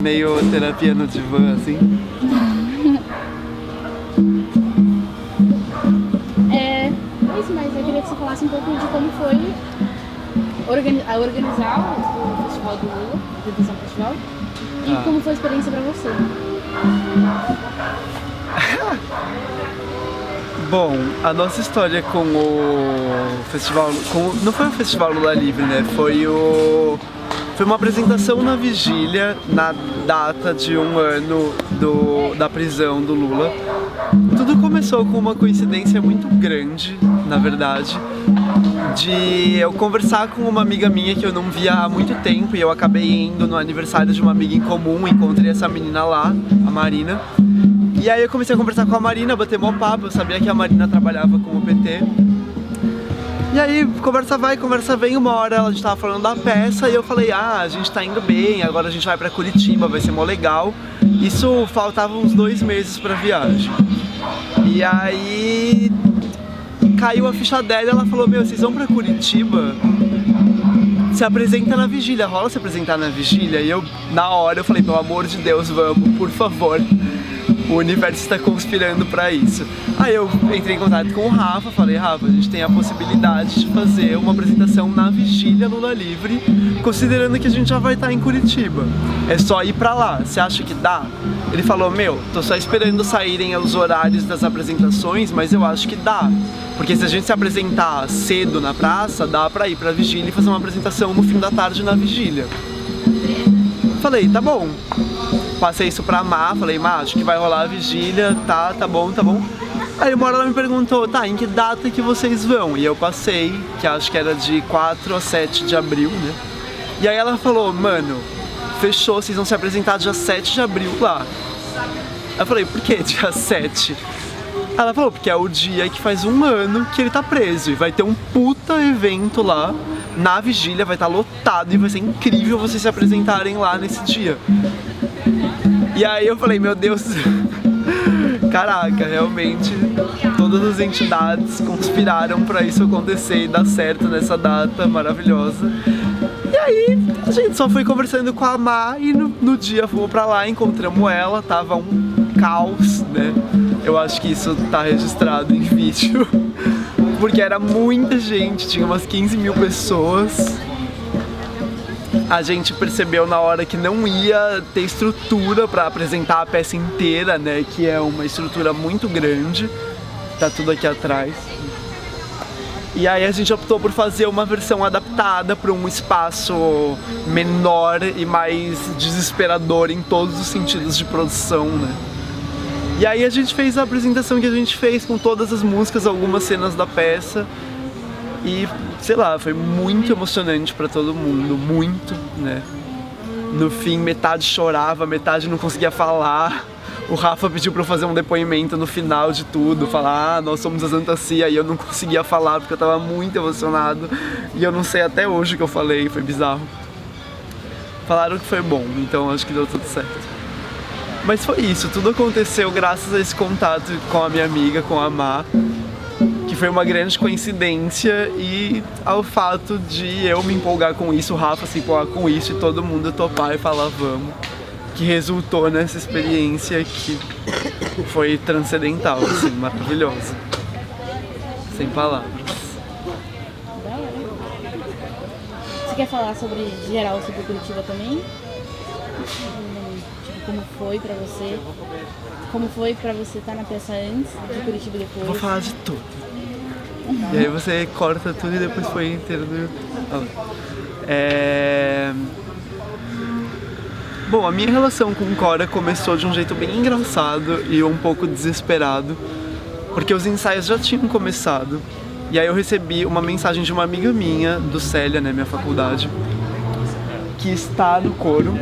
Meio terapia no divã, assim. É isso, mas eu queria que você falasse um pouco de como foi organizar o Festival do Lula, a Redenção Festival, e como foi a experiência pra você. Bom, a nossa história com o festival... não foi o Festival Lula Livre, né? Foi uma apresentação na vigília, na data de 1 ano da prisão do Lula. Tudo começou com uma coincidência muito grande, na verdade, de eu conversar com uma amiga minha que eu não via há muito tempo e eu acabei indo no aniversário de uma amiga em comum, encontrei essa menina lá, a Marina. E aí eu comecei a conversar com a Marina, bater mó papo, eu sabia que a Marina trabalhava com o PT. E aí, conversa vai, conversa vem, uma hora a gente tava falando da peça e eu falei, a gente tá indo bem, agora a gente vai pra Curitiba, vai ser mó legal. Isso faltavam uns 2 meses pra viagem. E aí caiu a ficha dela e ela falou, meu, vocês vão pra Curitiba? Se apresenta na vigília, rola se apresentar na vigília? E eu, na hora, eu falei, pelo amor de Deus, vamos, por favor. O universo está conspirando para isso. Aí eu entrei em contato com o Rafa, falei, Rafa, a gente tem a possibilidade de fazer uma apresentação na vigília Lula Livre, considerando que a gente já vai estar em Curitiba. É só ir pra lá, você acha que dá? Ele falou, meu, tô só esperando saírem os horários das apresentações, mas eu acho que dá. Porque se a gente se apresentar cedo na praça, dá pra ir pra vigília e fazer uma apresentação no fim da tarde na vigília. Falei, tá bom. Passei isso pra Má, falei, Má, acho que vai rolar a vigília, tá bom, tá bom. Aí uma hora ela me perguntou, tá, em que data que vocês vão? E eu passei, que acho que era de 4 a 7 de abril, né? E aí ela falou, mano, fechou, vocês vão se apresentar dia 7 de abril lá. Eu falei, por que dia 7? Ela falou, porque é o dia que faz 1 ano que ele tá preso e vai ter um puta evento lá na vigília, vai estar lotado e vai ser incrível vocês se apresentarem lá nesse dia. E aí eu falei, meu Deus, caraca, realmente todas as entidades conspiraram pra isso acontecer e dar certo nessa data maravilhosa. E aí a gente só foi conversando com a Má e no dia fomos pra lá, encontramos ela, tava um caos, né? Eu acho que isso tá registrado em vídeo, porque era muita gente, tinha umas 15 mil pessoas. A gente percebeu na hora que não ia ter estrutura para apresentar a peça inteira, né? Que é uma estrutura muito grande, tá tudo aqui atrás. E aí a gente optou por fazer uma versão adaptada para um espaço menor e mais desesperador em todos os sentidos de produção, né? E aí a gente fez a apresentação que a gente fez com todas as músicas, algumas cenas da peça. E, sei lá, foi muito emocionante pra todo mundo, muito, né? No fim, metade chorava, metade não conseguia falar. O Rafa pediu pra eu fazer um depoimento no final de tudo, falar, nós somos a Santa Cia, e eu não conseguia falar porque eu tava muito emocionado. E eu não sei até hoje o que eu falei, foi bizarro. Falaram que foi bom, então acho que deu tudo certo. Mas foi isso, tudo aconteceu graças a esse contato com a minha amiga, com a Má, que foi uma grande coincidência, e ao fato de eu me empolgar com isso, o Rafa se empolgar com isso e todo mundo topar e falar vamos, que resultou nessa experiência que foi transcendental, assim, maravilhosa. Sem palavras. Você quer falar sobre geral sobre Curitiba também? Como foi pra você? Como foi pra você estar na peça antes de Curitiba e depois? Vou falar de tudo. E aí você corta tudo e depois põe inteiro no YouTube. Bom, a minha relação com Cora começou de um jeito bem engraçado e um pouco desesperado, porque os ensaios já tinham começado. E aí eu recebi uma mensagem de uma amiga minha, do Célia, né, minha faculdade, que está no coro.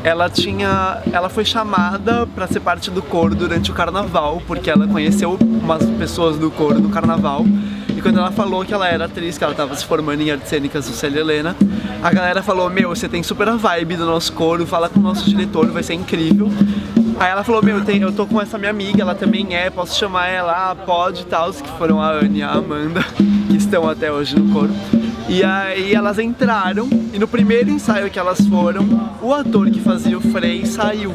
Ela foi chamada para ser parte do coro durante o carnaval, porque ela conheceu umas pessoas do coro no carnaval. E quando ela falou que ela era atriz, que ela estava se formando em artes cênicas do Célia Helena, a galera falou, meu, você tem super a vibe do nosso coro, fala com o nosso diretor, vai ser incrível. Aí ela falou, meu, eu tô com essa minha amiga, ela também posso chamar ela, pode e tal, que foram a Anne e a Amanda, que estão até hoje no coro. E aí elas entraram, e no primeiro ensaio que elas foram, o ator que fazia o Frei saiu.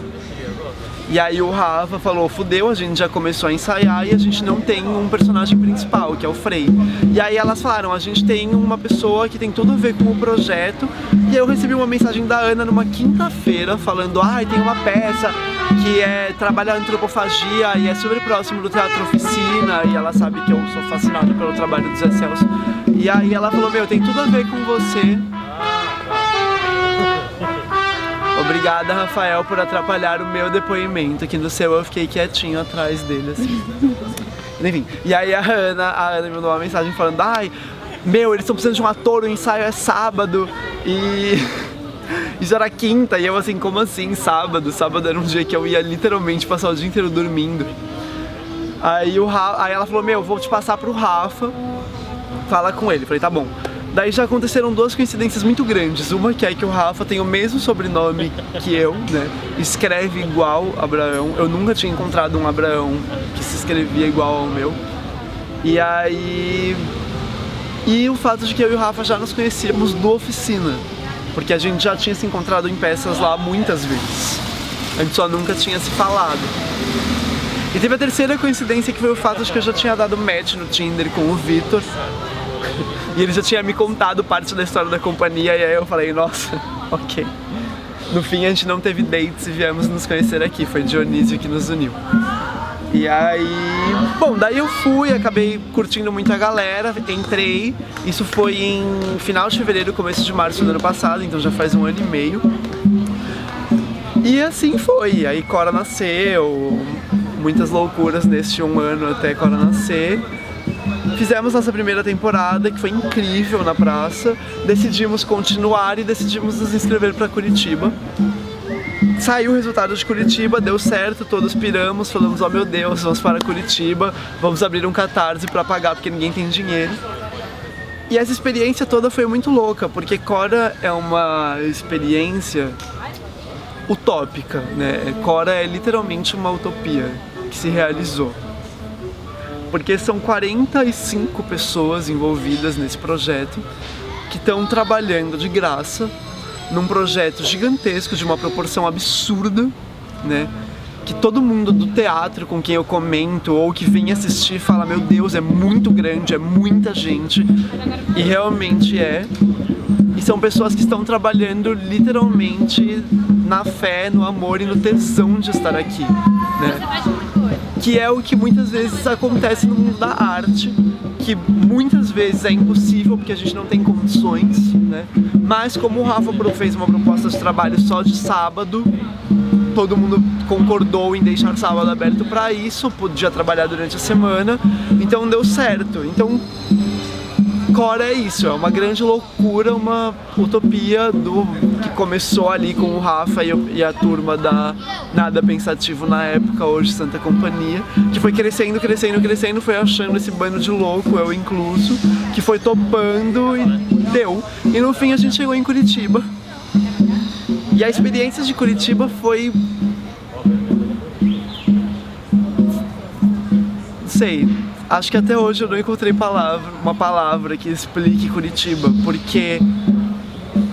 E aí o Rafa falou, fudeu, a gente já começou a ensaiar e a gente não tem um personagem principal, que é o Frei. E aí elas falaram, a gente tem uma pessoa que tem tudo a ver com o projeto. E aí eu recebi uma mensagem da Ana numa quinta-feira falando, tem uma peça que trabalha antropofagia e é super próximo do Teatro Oficina, e ela sabe que eu sou fascinado pelo trabalho do Zé Celso. E aí ela falou, meu, tem tudo a ver com você. Obrigada, Rafael, por atrapalhar o meu depoimento, que no seu eu fiquei quietinho atrás dele, assim. Enfim, e aí a Ana me mandou uma mensagem falando, meu, eles estão precisando de um ator, o ensaio é sábado, e isso era quinta, e eu assim, como assim, sábado? Sábado era um dia que eu ia literalmente passar o dia inteiro dormindo. Aí ela falou, meu, vou te passar pro Rafa, fala com ele. Falei, tá bom. Daí já aconteceram duas coincidências muito grandes. Uma que é que o Rafa tem o mesmo sobrenome que eu, né? Escreve igual Abraão. Eu nunca tinha encontrado um Abraão que se escrevia igual ao meu. E aí... E o fato de que eu e o Rafa já nos conhecíamos do Oficina. Porque a gente já tinha se encontrado em peças lá muitas vezes. A gente só nunca tinha se falado. E teve a terceira coincidência, que foi o fato de que eu já tinha dado match no Tinder com o Vitor. E ele já tinha me contado parte da história da companhia, e aí eu falei, nossa, ok. No fim a gente não teve dates e viemos nos conhecer aqui, foi Dionísio que nos uniu. E aí, bom, daí eu fui, acabei curtindo muito a galera, entrei, isso foi em final de fevereiro, começo de março do ano passado, então já faz 1 ano e meio. E assim foi, aí Cora nasceu, muitas loucuras neste 1 ano até Cora nascer. Fizemos nossa primeira temporada, que foi incrível na praça, decidimos continuar e decidimos nos inscrever para Curitiba. Saiu o resultado de Curitiba, deu certo, todos piramos, falamos, oh meu Deus, vamos para Curitiba, vamos abrir um Catarse para pagar porque ninguém tem dinheiro. E essa experiência toda foi muito louca, porque Cora é uma experiência utópica, né? Cora é literalmente uma utopia que se realizou. Porque são 45 pessoas envolvidas nesse projeto que estão trabalhando de graça num projeto gigantesco de uma proporção absurda, né? Que todo mundo do teatro com quem eu comento ou que vem assistir fala, meu Deus, é muito grande, é muita gente, e realmente é. E são pessoas que estão trabalhando literalmente na fé, no amor e no tesão de estar aqui, né? Que é o que muitas vezes acontece no mundo da arte, que muitas vezes é impossível porque a gente não tem condições, né? Mas como o Rafa fez uma proposta de trabalho só de sábado, todo mundo concordou em deixar o sábado aberto para isso, podia trabalhar durante a semana, então deu certo. Então Cora é isso, é uma grande loucura, uma utopia que começou ali com o Rafa e a turma da Nada Pensativo na época, hoje Santa Companhia, que foi crescendo, crescendo, crescendo, foi achando esse bando de louco, eu incluso, que foi topando e deu. E no fim a gente chegou em Curitiba. E a experiência de Curitiba foi... não sei... Acho que até hoje eu não encontrei uma palavra que explique Curitiba, porque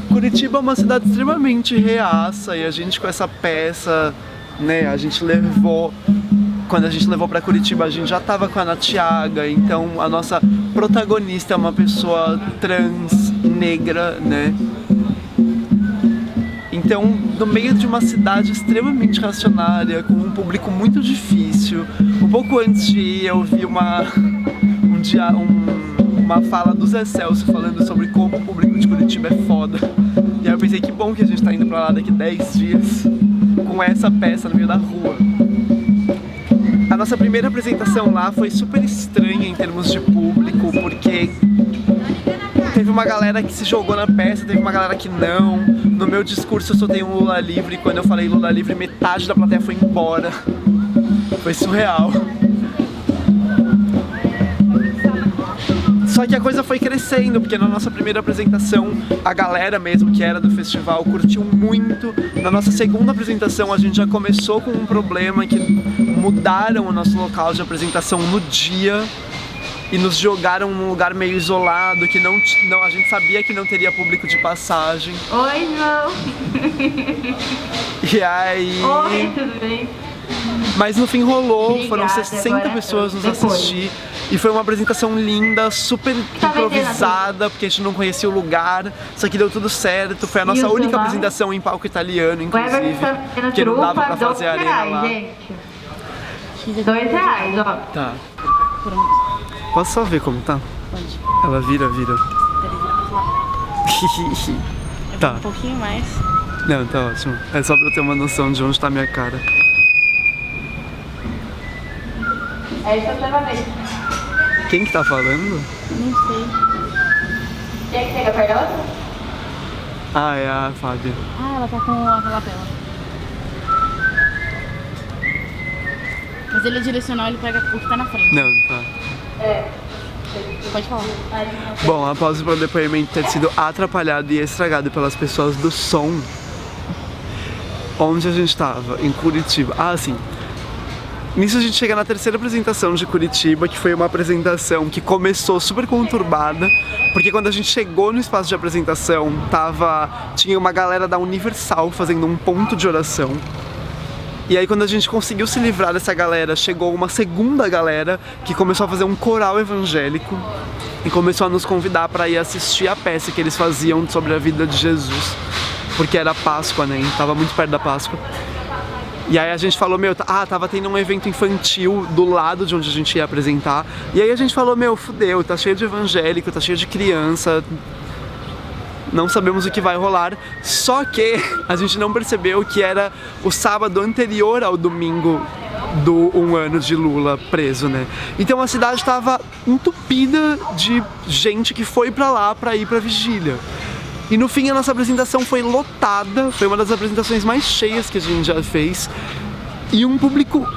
Curitiba é uma cidade extremamente reaça, e a gente com essa peça, né, quando a gente levou pra Curitiba a gente já tava com a Ana Tiaga, então a nossa protagonista é uma pessoa trans, negra, né. Então, no meio de uma cidade extremamente reacionária, com um público muito difícil, um pouco antes de ir eu vi uma fala do Zé Celso falando sobre como o público de Curitiba é foda. E aí eu pensei, que bom que a gente tá indo pra lá daqui 10 dias com essa peça no meio da rua. A nossa primeira apresentação lá foi super estranha em termos de público, porque teve uma galera que se jogou na peça, teve uma galera que não. No meu discurso eu soltei um Lula livre, quando eu falei Lula livre, metade da plateia foi embora. Foi surreal. Só que a coisa foi crescendo, porque na nossa primeira apresentação a galera mesmo que era do festival curtiu muito. Na nossa segunda apresentação a gente já começou com um problema que mudaram o nosso local de apresentação no dia. e nos jogaram num lugar meio isolado, que a gente sabia que não teria público de passagem. Oi, João. E aí... Oi, tudo bem? Mas no fim rolou, Obrigada, foram 60 agora pessoas nos depois. assistir. E foi uma apresentação linda, super Tá improvisada, porque a gente não conhecia o lugar. Só que deu tudo certo, foi a nossa E o única seu nome? apresentação em palco italiano, O Everton inclusive. tá vendo Porque não dava pra trufa, fazer arena lá. gente. R$2, ó. Tá. Pronto. Posso só ver como tá? Pode. Ela vira. Tá. Um pouquinho mais. Não, tá ótimo. É só pra eu ter uma noção de onde tá a minha cara. É isso que eu tava vendo. Quem que tá falando? Não sei. Quer que pega perto da outra? Ah, é a Fábia. Ah, ela tá com a lapela. Mas ele é direcional, ele pega o que tá na frente. Não, tá. É. Pode falar. Bom, após o meu depoimento ter sido atrapalhado e estragado pelas pessoas do som, onde a gente tava? Em Curitiba. Ah, sim. Nisso a gente chega na terceira apresentação de Curitiba, que foi uma apresentação que começou super conturbada, porque quando a gente chegou no espaço de apresentação, tinha uma galera da Universal fazendo um ponto de oração. E aí quando a gente conseguiu se livrar dessa galera, chegou uma segunda galera que começou a fazer um coral evangélico e começou a nos convidar para ir assistir a peça que eles faziam sobre a vida de Jesus, porque era Páscoa, né? E tava muito perto da Páscoa. E aí a gente falou, tava tendo um evento infantil do lado de onde a gente ia apresentar. E aí a gente falou, fudeu, tá cheio de evangélico, tá cheio de criança, não sabemos o que vai rolar. Só que a gente não percebeu que era o sábado anterior ao domingo do 1 ano de Lula preso, né? Então a cidade tava entupida de gente que foi pra lá pra ir pra vigília. E no fim a nossa apresentação foi lotada, foi uma das apresentações mais cheias que a gente já fez. E um público,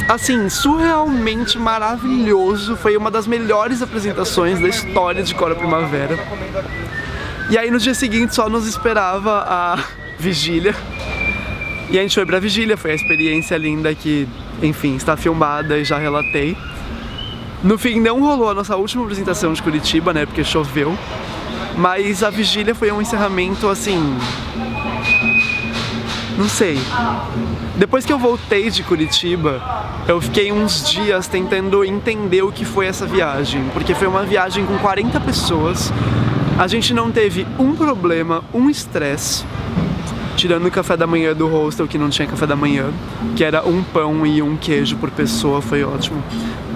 assim, surrealmente maravilhoso, foi uma das melhores apresentações da história de Cora Primavera. E aí no dia seguinte só nos esperava a vigília. E a gente foi pra vigília, foi a experiência linda que, enfim, está filmada e já relatei. No fim não rolou a nossa última apresentação de Curitiba, né, porque choveu. Mas a vigília foi um encerramento, assim... Não sei. Depois que eu voltei de Curitiba, eu fiquei uns dias tentando entender o que foi essa viagem. Porque foi uma viagem com 40 pessoas. A gente não teve um problema, um estresse. Tirando o café da manhã do hostel, que não tinha café da manhã. Que era um pão e um queijo por pessoa, foi ótimo.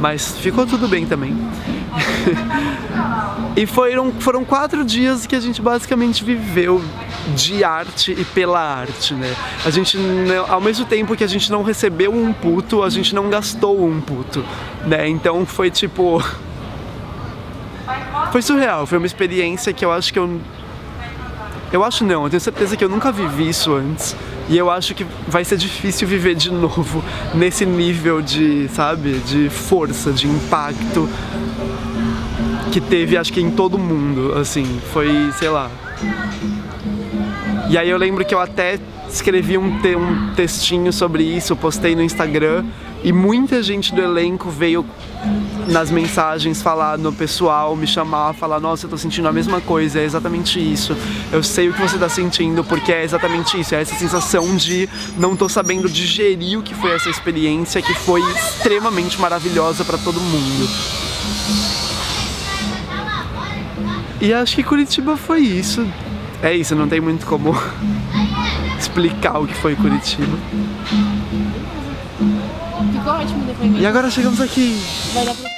Mas ficou tudo bem também. E foram 4 dias que a gente basicamente viveu de arte e pela arte, né? A gente, ao mesmo tempo que a gente não recebeu um puto, a gente não gastou um puto, né? Então foi tipo... Foi surreal, foi uma experiência que eu acho que eu tenho certeza que eu nunca vivi isso antes. E eu acho que vai ser difícil viver de novo nesse nível de, sabe, de força, de impacto que teve, acho que em todo mundo, assim, foi, sei lá. E aí eu lembro que eu até escrevi um textinho sobre isso, postei no Instagram, e muita gente do elenco veio nas mensagens falar no pessoal, me chamar, falar, nossa, eu tô sentindo a mesma coisa, é exatamente isso. Eu sei o que você tá sentindo, porque é exatamente isso, é essa sensação de não tô sabendo digerir o que foi essa experiência, que foi extremamente maravilhosa pra todo mundo. E acho que Curitiba foi isso. É isso, não tem muito como explicar o que foi Curitiba. Ficou ótimo o depoimento. E agora chegamos aqui. Vai dar pra...